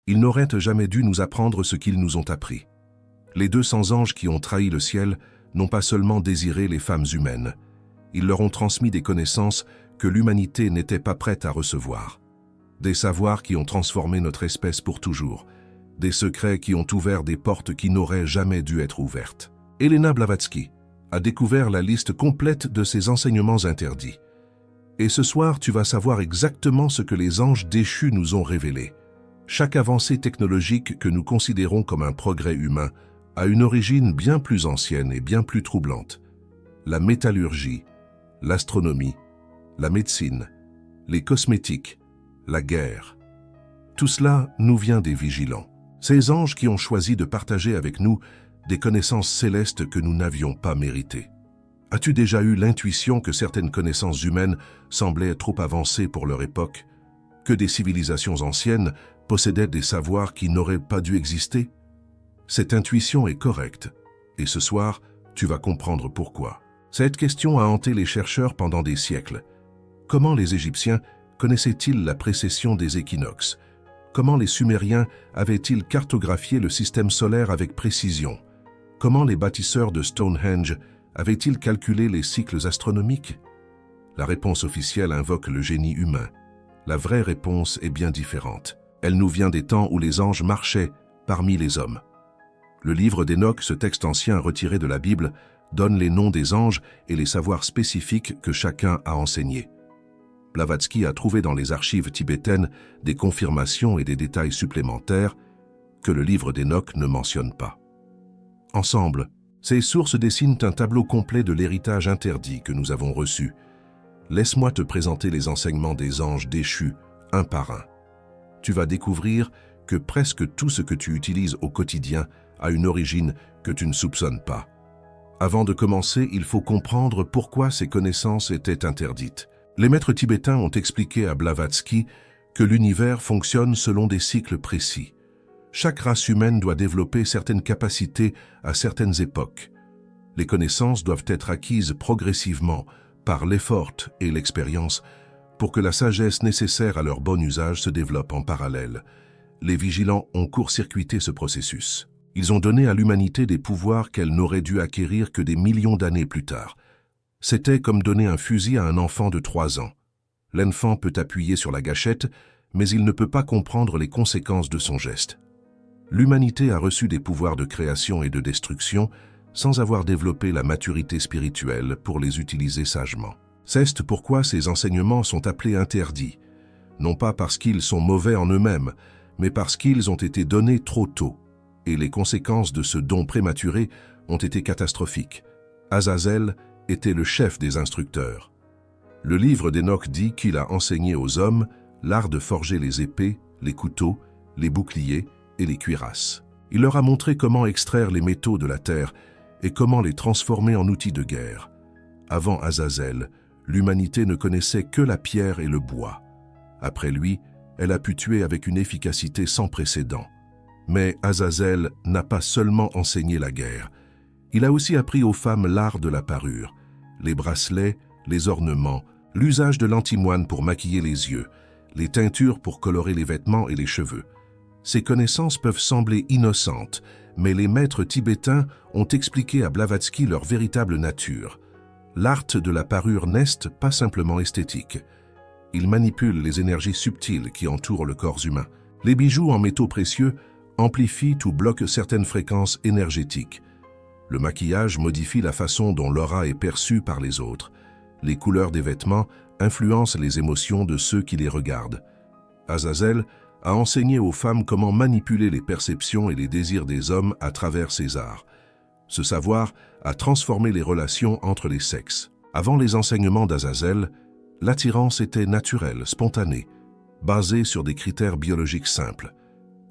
Ils n'auraient jamais dû nous apprendre ce qu'ils nous ont appris. Les 200 anges qui ont trahi le ciel n'ont pas seulement désiré les femmes humaines. Ils leur ont transmis des connaissances que l'humanité n'était pas prête à recevoir. Des savoirs qui ont transformé notre espèce pour toujours. Des secrets qui ont ouvert des portes qui n'auraient jamais dû être ouvertes. Elena Blavatsky a découvert la liste complète de ces enseignements interdits. Et ce soir, tu vas savoir exactement ce que les anges déchus nous ont révélé. Chaque avancée technologique que nous considérons comme un progrès humain a une origine bien plus ancienne et bien plus troublante. La métallurgie, l'astronomie, la médecine, les cosmétiques, la guerre. Tout cela nous vient des vigilants. Ces anges qui ont choisi de partager avec nous des connaissances célestes que nous n'avions pas méritées. As-tu déjà eu l'intuition que certaines connaissances humaines semblaient trop avancées pour leur époque, que des civilisations anciennes possédaient des savoirs qui n'auraient pas dû exister? Cette intuition est correcte, et ce soir, tu vas comprendre pourquoi. Cette question a hanté les chercheurs pendant des siècles. Comment les Égyptiens connaissaient-ils la précession des équinoxes? Comment les Sumériens avaient-ils cartographié le système solaire avec précision? Comment les bâtisseurs de Stonehenge avaient-ils calculé les cycles astronomiques? La réponse officielle invoque le génie humain. La vraie réponse est bien différente. Elle nous vient des temps où les anges marchaient parmi les hommes. Le livre d'Enoch, ce texte ancien retiré de la Bible, donne les noms des anges et les savoirs spécifiques que chacun a enseignés. Blavatsky a trouvé dans les archives tibétaines des confirmations et des détails supplémentaires que le livre d'Enoch ne mentionne pas. Ensemble, ces sources dessinent un tableau complet de l'héritage interdit que nous avons reçu. Laisse-moi te présenter les enseignements des anges déchus, un par un. Tu vas découvrir que presque tout ce que tu utilises au quotidien a une origine que tu ne soupçonnes pas. Avant de commencer, il faut comprendre pourquoi ces connaissances étaient interdites. Les maîtres tibétains ont expliqué à Blavatsky que l'univers fonctionne selon des cycles précis. Chaque race humaine doit développer certaines capacités à certaines époques. Les connaissances doivent être acquises progressivement par l'effort et l'expérience pour que la sagesse nécessaire à leur bon usage se développe en parallèle. Les vigilants ont court-circuité ce processus. Ils ont donné à l'humanité des pouvoirs qu'elle n'aurait dû acquérir que des millions d'années plus tard. C'était comme donner un fusil à un enfant de 3 ans. L'enfant peut appuyer sur la gâchette, mais il ne peut pas comprendre les conséquences de son geste. L'humanité a reçu des pouvoirs de création et de destruction sans avoir développé la maturité spirituelle pour les utiliser sagement. C'est pourquoi ces enseignements sont appelés interdits, non pas parce qu'ils sont mauvais en eux-mêmes, mais parce qu'ils ont été donnés trop tôt, et les conséquences de ce don prématuré ont été catastrophiques. Azazel était le chef des instructeurs. Le livre d'Enoch dit qu'il a enseigné aux hommes l'art de forger les épées, les couteaux, les boucliers et les cuirasses. Il leur a montré comment extraire les métaux de la terre et comment les transformer en outils de guerre. Avant Azazel, l'humanité ne connaissait que la pierre et le bois. Après lui, elle a pu tuer avec une efficacité sans précédent. Mais Azazel n'a pas seulement enseigné la guerre. Il a aussi appris aux femmes l'art de la parure, les bracelets, les ornements, l'usage de l'antimoine pour maquiller les yeux, les teintures pour colorer les vêtements et les cheveux. Ces connaissances peuvent sembler innocentes, mais les maîtres tibétains ont expliqué à Blavatsky leur véritable nature. L'art de la parure n'est pas simplement esthétique. Il manipule les énergies subtiles qui entourent le corps humain. Les bijoux en métaux précieux amplifient ou bloquent certaines fréquences énergétiques. Le maquillage modifie la façon dont l'aura est perçue par les autres. Les couleurs des vêtements influencent les émotions de ceux qui les regardent. Azazel a enseigné aux femmes comment manipuler les perceptions et les désirs des hommes à travers ces arts. Ce savoir a transformé les relations entre les sexes. Avant les enseignements d'Azazel, l'attirance était naturelle, spontanée, basée sur des critères biologiques simples.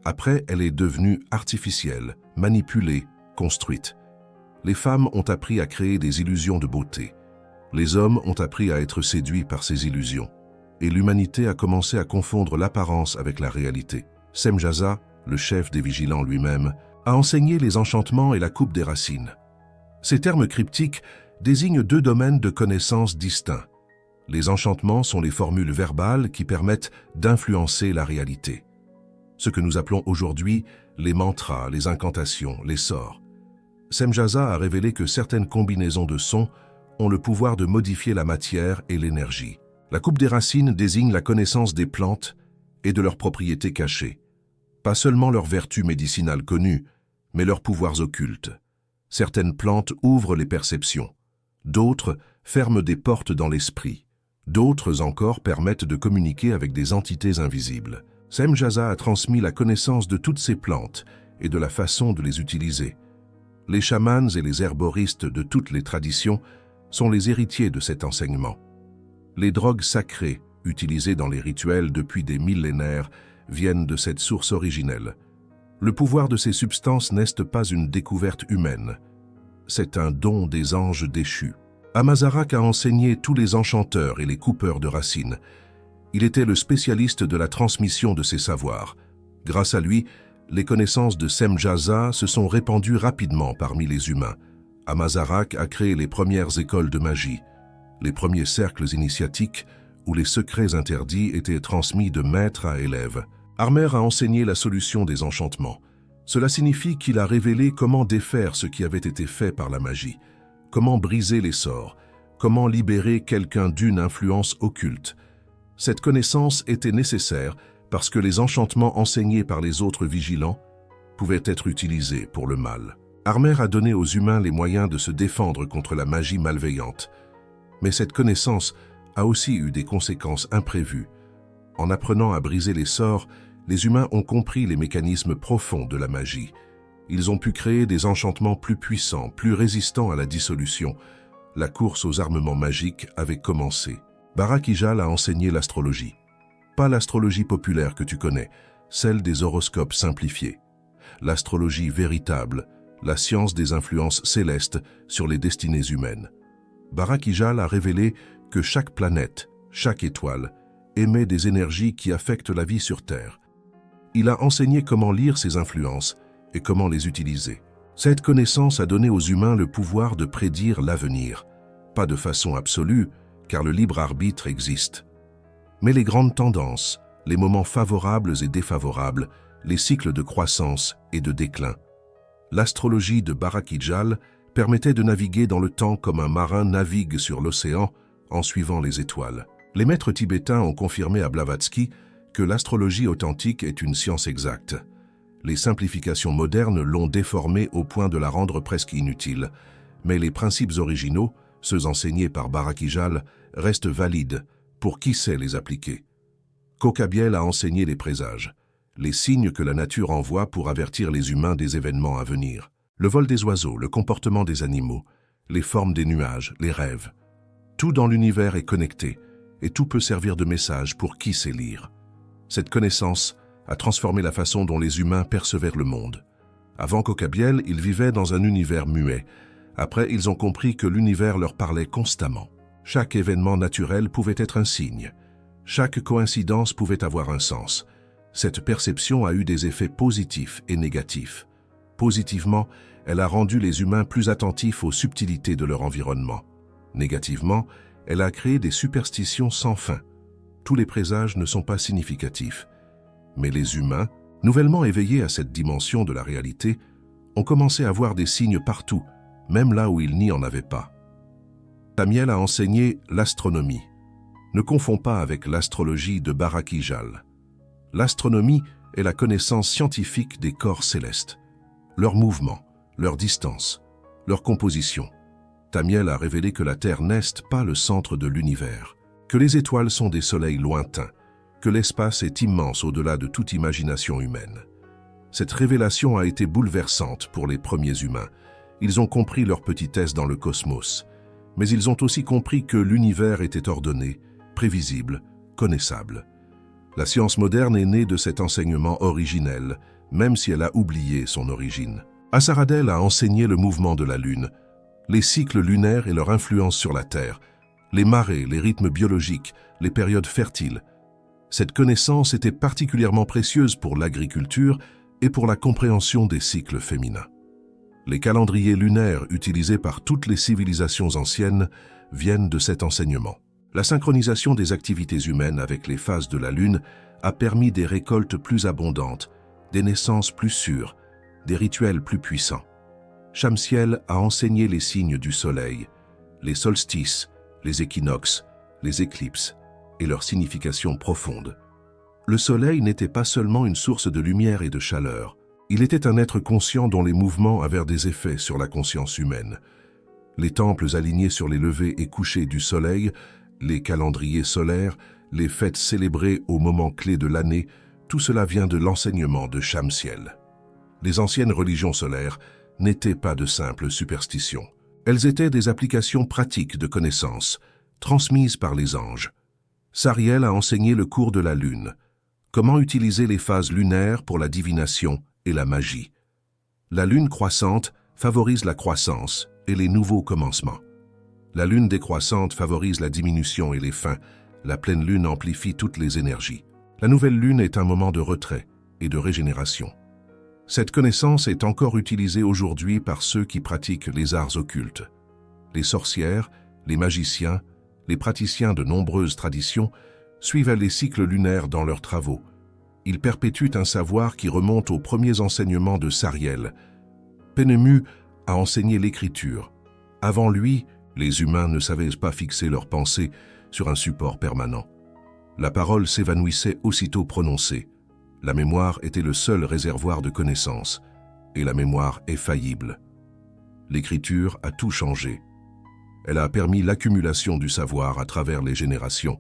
Après, elle est devenue artificielle, manipulée, construite. Les femmes ont appris à créer des illusions de beauté. Les hommes ont appris à être séduits par ces illusions. Et l'humanité a commencé à confondre l'apparence avec la réalité. Semjasa, le chef des vigilants lui-même, a enseigné les enchantements et la coupe des racines. Ces termes cryptiques désignent 2 domaines de connaissances distincts. Les enchantements sont les formules verbales qui permettent d'influencer la réalité. ce que nous appelons aujourd'hui les mantras, les incantations, les sorts. Semjasa a révélé que certaines combinaisons de sons ont le pouvoir de modifier la matière et l'énergie. La coupe des racines désigne la connaissance des plantes et de leurs propriétés cachées. Pas seulement leurs vertus médicinales connues, mais leurs pouvoirs occultes. Certaines plantes ouvrent les perceptions, d'autres ferment des portes dans l'esprit, d'autres encore permettent de communiquer avec des entités invisibles. Semjasa a transmis la connaissance de toutes ces plantes et de la façon de les utiliser. Les chamans et les herboristes de toutes les traditions sont les héritiers de cet enseignement. Les drogues sacrées, utilisées dans les rituels depuis des millénaires, viennent de cette source originelle. Le pouvoir de ces substances n'est pas une découverte humaine. C'est un don des anges déchus. Amazarak a enseigné tous les enchanteurs et les coupeurs de racines. Il était le spécialiste de la transmission de ces savoirs. Grâce à lui, les connaissances de Semjasa se sont répandues rapidement parmi les humains. Amazarak a créé les premières écoles de magie, les premiers cercles initiatiques où les secrets interdits étaient transmis de maître à élève. Armer a enseigné la solution des enchantements. Cela signifie qu'il a révélé comment défaire ce qui avait été fait par la magie, comment briser les sorts, comment libérer quelqu'un d'une influence occulte. Cette connaissance était nécessaire parce que les enchantements enseignés par les autres vigilants pouvaient être utilisés pour le mal. Armer a donné aux humains les moyens de se défendre contre la magie malveillante. Mais cette connaissance a aussi eu des conséquences imprévues. En apprenant à briser les sorts, les humains ont compris les mécanismes profonds de la magie. Ils ont pu créer des enchantements plus puissants, plus résistants à la dissolution. La course aux armements magiques avait commencé. Barakijal a enseigné l'astrologie. Pas l'astrologie populaire que tu connais, celle des horoscopes simplifiés. L'astrologie véritable, la science des influences célestes sur les destinées humaines. Barakijal a révélé que chaque planète, chaque étoile, émet des énergies qui affectent la vie sur Terre. Il a enseigné comment lire ces influences et comment les utiliser. Cette connaissance a donné aux humains le pouvoir de prédire l'avenir, pas de façon absolue, car le libre arbitre existe. Mais les grandes tendances, les moments favorables et défavorables, les cycles de croissance et de déclin. L'astrologie de Barakijal permettait de naviguer dans le temps comme un marin navigue sur l'océan en suivant les étoiles. Les maîtres tibétains ont confirmé à Blavatsky que l'astrologie authentique est une science exacte. Les simplifications modernes l'ont déformée au point de la rendre presque inutile, mais les principes originaux, ceux enseignés par Barakijal, restent valides pour qui sait les appliquer. Kokabiel a enseigné les présages, les signes que la nature envoie pour avertir les humains des événements à venir. Le vol des oiseaux, le comportement des animaux, les formes des nuages, les rêves. Tout dans l'univers est connecté et tout peut servir de message pour qui sait lire. Cette connaissance a transformé la façon dont les humains percevaient le monde. Avant Kokabiel, ils vivaient dans un univers muet. Après, ils ont compris que l'univers leur parlait constamment. Chaque événement naturel pouvait être un signe. Chaque coïncidence pouvait avoir un sens. Cette perception a eu des effets positifs et négatifs. Positivement, elle a rendu les humains plus attentifs aux subtilités de leur environnement. Négativement, elle a créé des superstitions sans fin. Tous les présages ne sont pas significatifs. Mais les humains, nouvellement éveillés à cette dimension de la réalité, ont commencé à voir des signes partout, même là où ils n'y en avaient pas. Tamiel a enseigné l'astronomie. Ne confonds pas avec l'astrologie de Barakijal. L'astronomie est la connaissance scientifique des corps célestes, leurs mouvements, leurs distances, leur composition. Tamiel a révélé que la Terre n'est pas le centre de l'univers, que les étoiles sont des soleils lointains, que l'espace est immense au-delà de toute imagination humaine. Cette révélation a été bouleversante pour les premiers humains. Ils ont compris leur petitesse dans le cosmos, mais ils ont aussi compris que l'univers était ordonné, prévisible, connaissable. La science moderne est née de cet enseignement originel, même si elle a oublié son origine. Assaradel a enseigné le mouvement de la Lune, les cycles lunaires et leur influence sur la Terre, les marées, les rythmes biologiques, les périodes fertiles. Cette connaissance était particulièrement précieuse pour l'agriculture et pour la compréhension des cycles féminins. Les calendriers lunaires utilisés par toutes les civilisations anciennes viennent de cet enseignement. La synchronisation des activités humaines avec les phases de la Lune a permis des récoltes plus abondantes des naissances plus sûres, des rituels plus puissants. Shamsiel a enseigné les signes du soleil, les solstices, les équinoxes, les éclipses et leur signification profonde. Le soleil n'était pas seulement une source de lumière et de chaleur, il était un être conscient dont les mouvements avaient des effets sur la conscience humaine. Les temples alignés sur les levées et couchers du soleil, les calendriers solaires, les fêtes célébrées au moment clé de l'année, tout cela vient de l'enseignement de Shamsiel. Les anciennes religions solaires n'étaient pas de simples superstitions. Elles étaient des applications pratiques de connaissances, transmises par les anges. Sariel a enseigné le cours de la lune, comment utiliser les phases lunaires pour la divination et la magie. La lune croissante favorise la croissance et les nouveaux commencements. La lune décroissante favorise la diminution et les fins. La pleine lune amplifie toutes les énergies. La nouvelle lune est un moment de retrait et de régénération. Cette connaissance est encore utilisée aujourd'hui par ceux qui pratiquent les arts occultes. Les sorcières, les magiciens, les praticiens de nombreuses traditions suivent les cycles lunaires dans leurs travaux. Ils perpétuent un savoir qui remonte aux premiers enseignements de Sariel. Penemu a enseigné l'écriture. Avant lui, les humains ne savaient pas fixer leurs pensées sur un support permanent. La parole s'évanouissait aussitôt prononcée. La mémoire était le seul réservoir de connaissances, et la mémoire est faillible. L'écriture a tout changé. Elle a permis l'accumulation du savoir à travers les générations.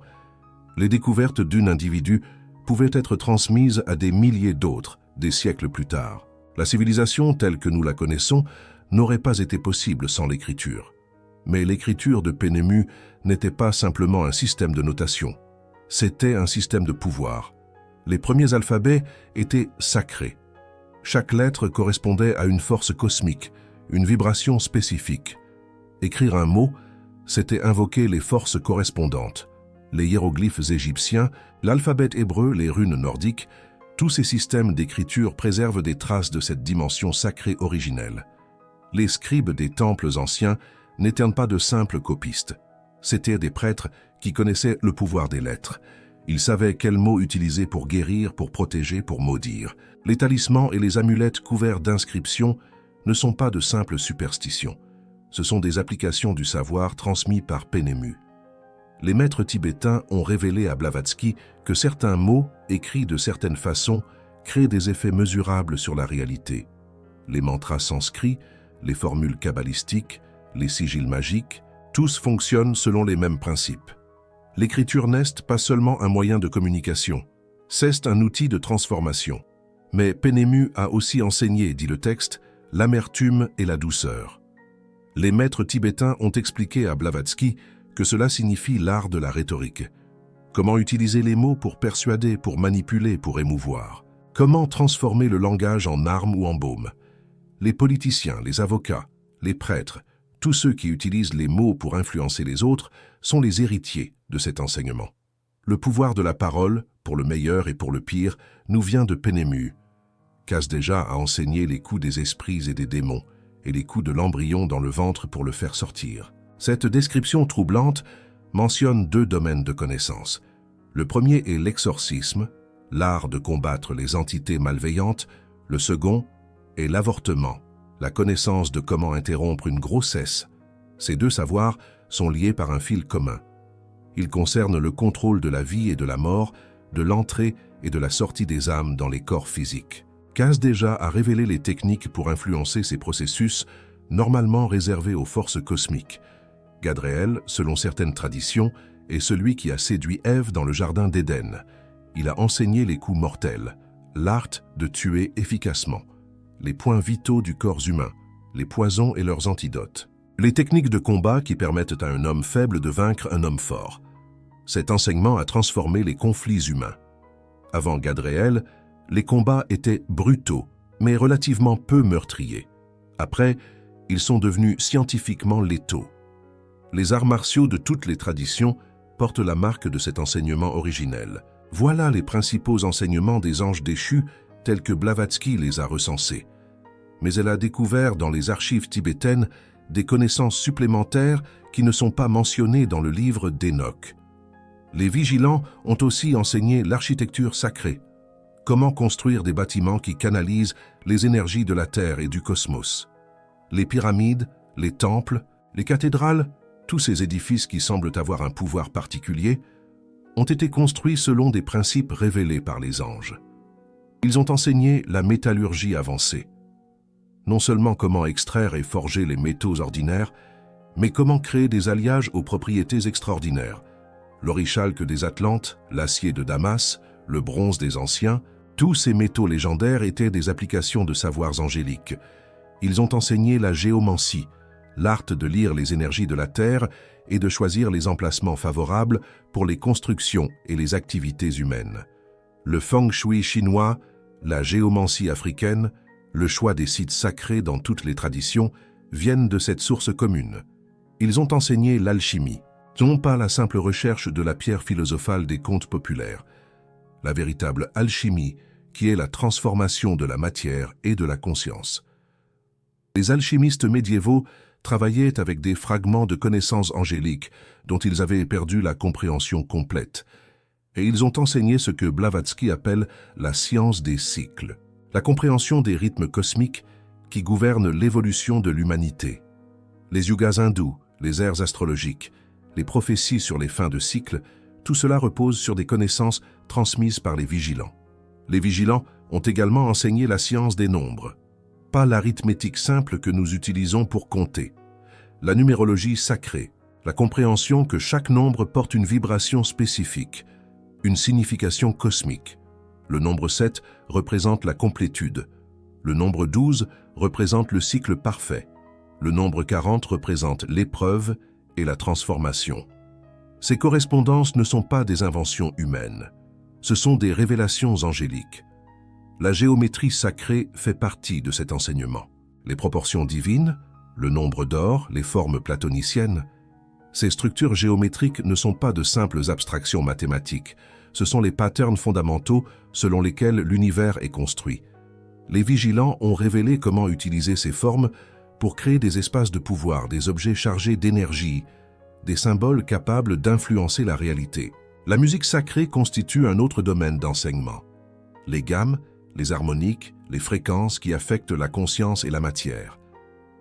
Les découvertes d'un individu pouvaient être transmises à des milliers d'autres, des siècles plus tard. La civilisation telle que nous la connaissons n'aurait pas été possible sans l'écriture. Mais l'écriture de Penemu n'était pas simplement un système de notation. C'était un système de pouvoir. Les premiers alphabets étaient sacrés. Chaque lettre correspondait à une force cosmique, une vibration spécifique. Écrire un mot, c'était invoquer les forces correspondantes. Les hiéroglyphes égyptiens, l'alphabet hébreu, les runes nordiques, tous ces systèmes d'écriture préservent des traces de cette dimension sacrée originelle. Les scribes des temples anciens n'étaient pas de simples copistes. C'étaient des prêtres qui connaissaient le pouvoir des lettres. Ils savaient quels mots utiliser pour guérir, pour protéger, pour maudire. Les talismans et les amulettes couverts d'inscriptions ne sont pas de simples superstitions. Ce sont des applications du savoir transmis par Penemu. Les maîtres tibétains ont révélé à Blavatsky que certains mots, écrits de certaines façons, créent des effets mesurables sur la réalité. Les mantras sanscrits, les formules kabbalistiques, les sigils magiques, tous fonctionnent selon les mêmes principes. L'écriture n'est pas seulement un moyen de communication, c'est un outil de transformation. Mais Penemu a aussi enseigné, dit le texte, l'amertume et la douceur. Les maîtres tibétains ont expliqué à Blavatsky que cela signifie l'art de la rhétorique. Comment utiliser les mots pour persuader, pour manipuler, pour émouvoir. Comment transformer le langage en arme ou en baume. Les politiciens, les avocats, les prêtres, tous ceux qui utilisent les mots pour influencer les autres sont les héritiers de cet enseignement. Le pouvoir de la parole, pour le meilleur et pour le pire, nous vient de Penemu. Kasdeja a enseigné les coups des esprits et des démons, et les coups de l'embryon dans le ventre pour le faire sortir. Cette description troublante mentionne deux domaines de connaissance. Le premier est l'exorcisme, l'art de combattre les entités malveillantes. Le second est l'avortement, la connaissance de comment interrompre une grossesse. Ces deux savoirs sont liés par un fil commun. Ils concernent le contrôle de la vie et de la mort, de l'entrée et de la sortie des âmes dans les corps physiques. Kasdeja a révélé les techniques pour influencer ces processus, normalement réservés aux forces cosmiques. Gadriel, selon certaines traditions, est celui qui a séduit Ève dans le jardin d'Éden. Il a enseigné les coups mortels, l'art de tuer efficacement, les points vitaux du corps humain, les poisons et leurs antidotes, les techniques de combat qui permettent à un homme faible de vaincre un homme fort. Cet enseignement a transformé les conflits humains. Avant Gadriel, les combats étaient brutaux, mais relativement peu meurtriers. Après, ils sont devenus scientifiquement létaux. Les arts martiaux de toutes les traditions portent la marque de cet enseignement originel. Voilà les principaux enseignements des anges déchus tels que Blavatsky les a recensés. Mais elle a découvert dans les archives tibétaines des connaissances supplémentaires qui ne sont pas mentionnées dans le livre d'Enoch. Les vigilants ont aussi enseigné l'architecture sacrée, Comment construire des bâtiments qui canalisent les énergies de la Terre et du cosmos? Les pyramides, les temples, les cathédrales, tous ces édifices qui semblent avoir un pouvoir particulier, ont été construits selon des principes révélés par les anges. Ils ont enseigné la métallurgie avancée. Non seulement comment extraire et forger les métaux ordinaires, mais comment créer des alliages aux propriétés extraordinaires. L'orichalque des Atlantes, l'acier de Damas, le bronze des anciens, tous ces métaux légendaires étaient des applications de savoirs angéliques. Ils ont enseigné la géomancie, l'art de lire les énergies de la Terre et de choisir les emplacements favorables pour les constructions et les activités humaines. Le feng shui chinois, la géomancie africaine, le choix des sites sacrés dans toutes les traditions viennent de cette source commune. Ils ont enseigné l'alchimie, non pas la simple recherche de la pierre philosophale des contes populaires, la véritable alchimie qui est la transformation de la matière et de la conscience. Les alchimistes médiévaux travaillaient avec des fragments de connaissances angéliques dont ils avaient perdu la compréhension complète, et ils ont enseigné ce que Blavatsky appelle la science des cycles, la compréhension des rythmes cosmiques qui gouvernent l'évolution de l'humanité. Les yugas hindous, les ères astrologiques, les prophéties sur les fins de cycle, tout cela repose sur des connaissances transmises par les vigilants. Les vigilants ont également enseigné la science des nombres, pas l'arithmétique simple que nous utilisons pour compter, la numérologie sacrée, la compréhension que chaque nombre porte une vibration spécifique, une signification cosmique. Le nombre 7 représente la complétude, le nombre 12 représente le cycle parfait, le nombre 40 représente l'épreuve et la transformation. Ces correspondances ne sont pas des inventions humaines, ce sont des révélations angéliques. La géométrie sacrée fait partie de cet enseignement. Les proportions divines, le nombre d'or, les formes platoniciennes, ces structures géométriques ne sont pas de simples abstractions mathématiques, ce sont les patterns fondamentaux selon lesquels l'univers est construit. Les vigilants ont révélé comment utiliser ces formes pour créer des espaces de pouvoir, des objets chargés d'énergie, des symboles capables d'influencer la réalité. La musique sacrée constitue un autre domaine d'enseignement. Les gammes, les harmoniques, les fréquences qui affectent la conscience et la matière.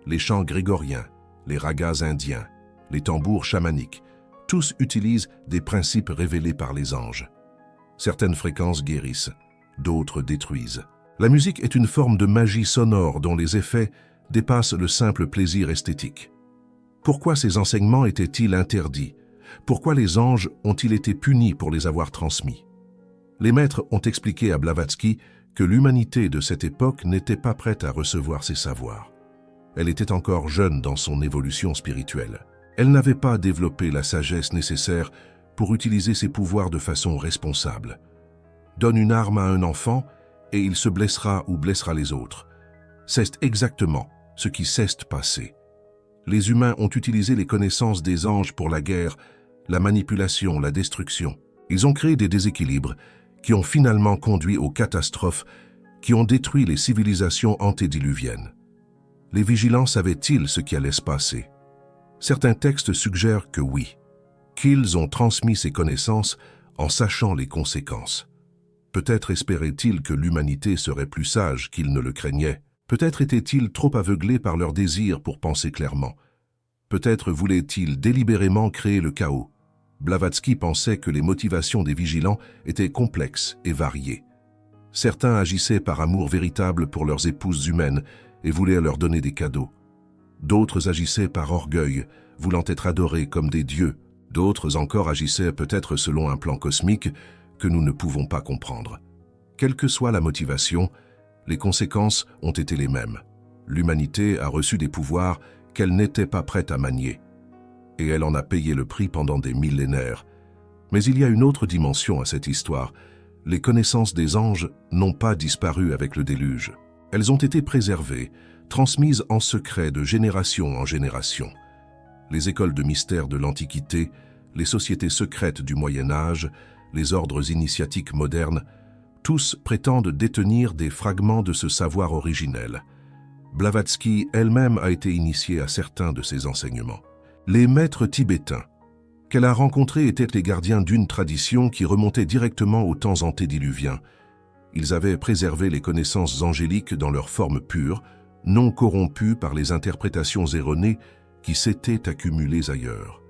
Les chants grégoriens, les ragas indiens, les tambours chamaniques, tous utilisent des principes révélés par les anges. Certaines fréquences guérissent, d'autres détruisent. La musique est une forme de magie sonore dont les effets dépassent le simple plaisir esthétique. Pourquoi ces enseignements étaient-ils interdits? Pourquoi les anges ont-ils été punis pour les avoir transmis? Les maîtres ont expliqué à Blavatsky que l'humanité de cette époque n'était pas prête à recevoir ces savoirs. Elle était encore jeune dans son évolution spirituelle. Elle n'avait pas développé la sagesse nécessaire pour utiliser ses pouvoirs de façon responsable. Donne une arme à un enfant et il se blessera ou blessera les autres. C'est exactement ce qui s'est passé. Les humains ont utilisé les connaissances des anges pour la guerre, la manipulation, la destruction. Ils ont créé des déséquilibres qui ont finalement conduit aux catastrophes qui ont détruit les civilisations antédiluviennes. Les vigilants savaient-ils ce qui allait se passer? Certains textes suggèrent que oui, qu'ils ont transmis ces connaissances en sachant les conséquences. Peut-être espéraient-ils que l'humanité serait plus sage qu'ils ne le craignaient. Peut-être étaient-ils trop aveuglés par leur désir pour penser clairement. Peut-être voulaient-ils délibérément créer le chaos. Blavatsky pensait que les motivations des vigilants étaient complexes et variées. Certains agissaient par amour véritable pour leurs épouses humaines et voulaient leur donner des cadeaux. D'autres agissaient par orgueil, voulant être adorés comme des dieux. D'autres encore agissaient peut-être selon un plan cosmique que nous ne pouvons pas comprendre. Quelle que soit la motivation, les conséquences ont été les mêmes. L'humanité a reçu des pouvoirs qu'elle n'était pas prête à manier. Et elle en a payé le prix pendant des millénaires. Mais il y a une autre dimension à cette histoire. Les connaissances des anges n'ont pas disparu avec le déluge. Elles ont été préservées, transmises en secret de génération en génération. Les écoles de mystère de l'Antiquité, les sociétés secrètes du Moyen-Âge, les ordres initiatiques modernes, tous prétendent détenir des fragments de ce savoir originel. Blavatsky elle-même a été initiée à certains de ces enseignements. Les maîtres tibétains qu'elle a rencontrés étaient les gardiens d'une tradition qui remontait directement aux temps antédiluviens. Ils avaient préservé les connaissances angéliques dans leur forme pure, non corrompues par les interprétations erronées qui s'étaient accumulées ailleurs.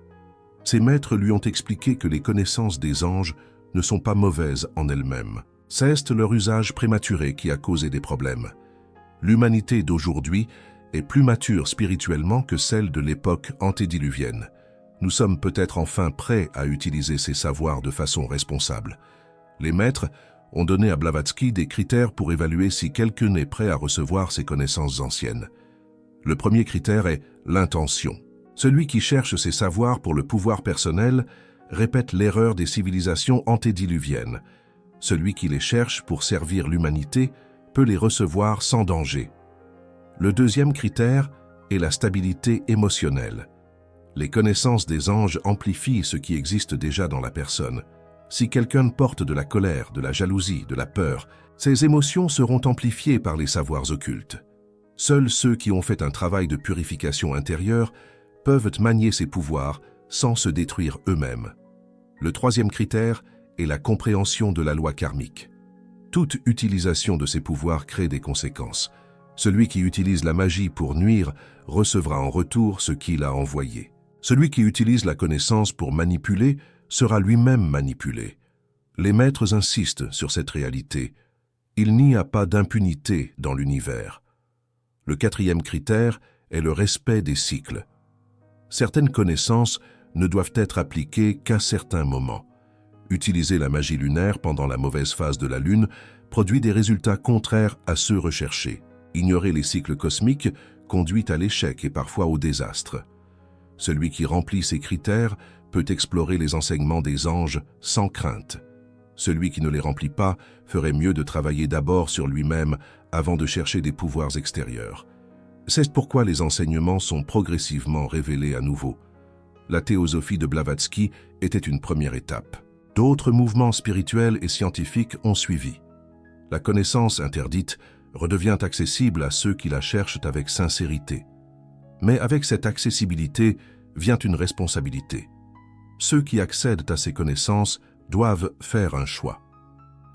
Ses maîtres lui ont expliqué que les connaissances des anges ne sont pas mauvaises en elles-mêmes. C'est leur usage prématuré qui a causé des problèmes. L'humanité d'aujourd'hui est plus mature spirituellement que celle de l'époque antédiluvienne. Nous sommes peut-être enfin prêts à utiliser ces savoirs de façon responsable. Les maîtres ont donné à Blavatsky des critères pour évaluer si quelqu'un est prêt à recevoir ces connaissances anciennes. Le premier critère est l'intention. Celui qui cherche ces savoirs pour le pouvoir personnel répète l'erreur des civilisations antédiluviennes. Celui qui les cherche pour servir l'humanité peut les recevoir sans danger. Le deuxième critère est la stabilité émotionnelle. Les connaissances des anges amplifient ce qui existe déjà dans la personne. Si quelqu'un porte de la colère, de la jalousie, de la peur, ces émotions seront amplifiées par les savoirs occultes. Seuls ceux qui ont fait un travail de purification intérieure peuvent manier ces pouvoirs sans se détruire eux-mêmes. Le troisième critère est la compréhension de la loi karmique. Toute utilisation de ces pouvoirs crée des conséquences. Celui qui utilise la magie pour nuire recevra en retour ce qu'il a envoyé. Celui qui utilise la connaissance pour manipuler sera lui-même manipulé. Les maîtres insistent sur cette réalité. Il n'y a pas d'impunité dans l'univers. Le quatrième critère est le respect des cycles. Certaines connaissances ne doivent être appliquées qu'à certains moments. Utiliser la magie lunaire pendant la mauvaise phase de la Lune produit des résultats contraires à ceux recherchés. Ignorer les cycles cosmiques conduit à l'échec et parfois au désastre. Celui qui remplit ces critères peut explorer les enseignements des anges sans crainte. Celui qui ne les remplit pas ferait mieux de travailler d'abord sur lui-même avant de chercher des pouvoirs extérieurs. C'est pourquoi les enseignements sont progressivement révélés à nouveau. La théosophie de Blavatsky était une première étape. D'autres mouvements spirituels et scientifiques ont suivi. La connaissance interdite redevient accessible à ceux qui la cherchent avec sincérité. Mais avec cette accessibilité vient une responsabilité. Ceux qui accèdent à ces connaissances doivent faire un choix.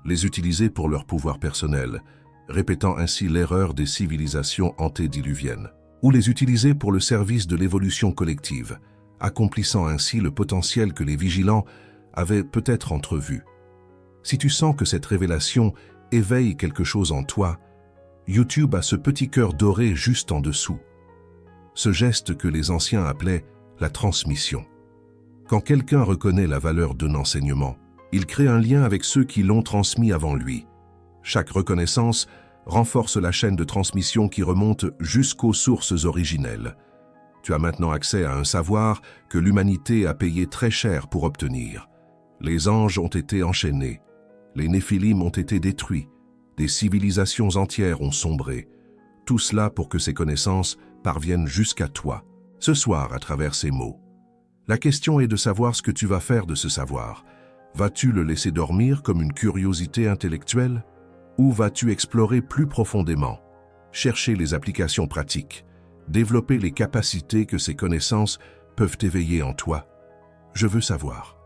Les utiliser pour leur pouvoir personnel, répétant ainsi l'erreur des civilisations antédiluviennes, ou les utiliser pour le service de l'évolution collective, accomplissant ainsi le potentiel que les vigilants avaient peut-être entrevu. Si tu sens que cette révélation éveille quelque chose en toi, YouTube a ce petit cœur doré juste en dessous. Ce geste que les anciens appelaient la transmission. Quand quelqu'un reconnaît la valeur d'un enseignement, il crée un lien avec ceux qui l'ont transmis avant lui. Chaque reconnaissance renforce la chaîne de transmission qui remonte jusqu'aux sources originelles. Tu as maintenant accès à un savoir que l'humanité a payé très cher pour obtenir. Les anges ont été enchaînés, les Néphilim ont été détruits, des civilisations entières ont sombré. Tout cela pour que ces connaissances parviennent jusqu'à toi, ce soir à travers ces mots. La question est de savoir ce que tu vas faire de ce savoir. Vas-tu le laisser dormir comme une curiosité intellectuelle? Ou vas-tu explorer plus profondément, chercher les applications pratiques, développer les capacités que ces connaissances peuvent éveiller en toi? Je veux savoir.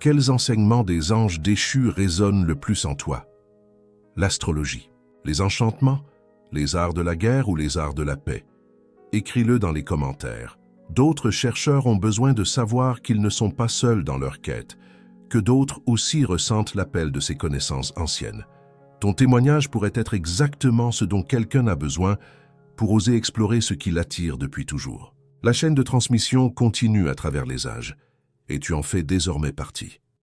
Quels enseignements des anges déchus résonnent le plus en toi? L'astrologie, les enchantements, les arts de la guerre ou les arts de la paix? Écris-le dans les commentaires. D'autres chercheurs ont besoin de savoir qu'ils ne sont pas seuls dans leur quête, que d'autres aussi ressentent l'appel de ces connaissances anciennes. Ton témoignage pourrait être exactement ce dont quelqu'un a besoin pour oser explorer ce qui l'attire depuis toujours. La chaîne de transmission continue à travers les âges, et tu en fais désormais partie.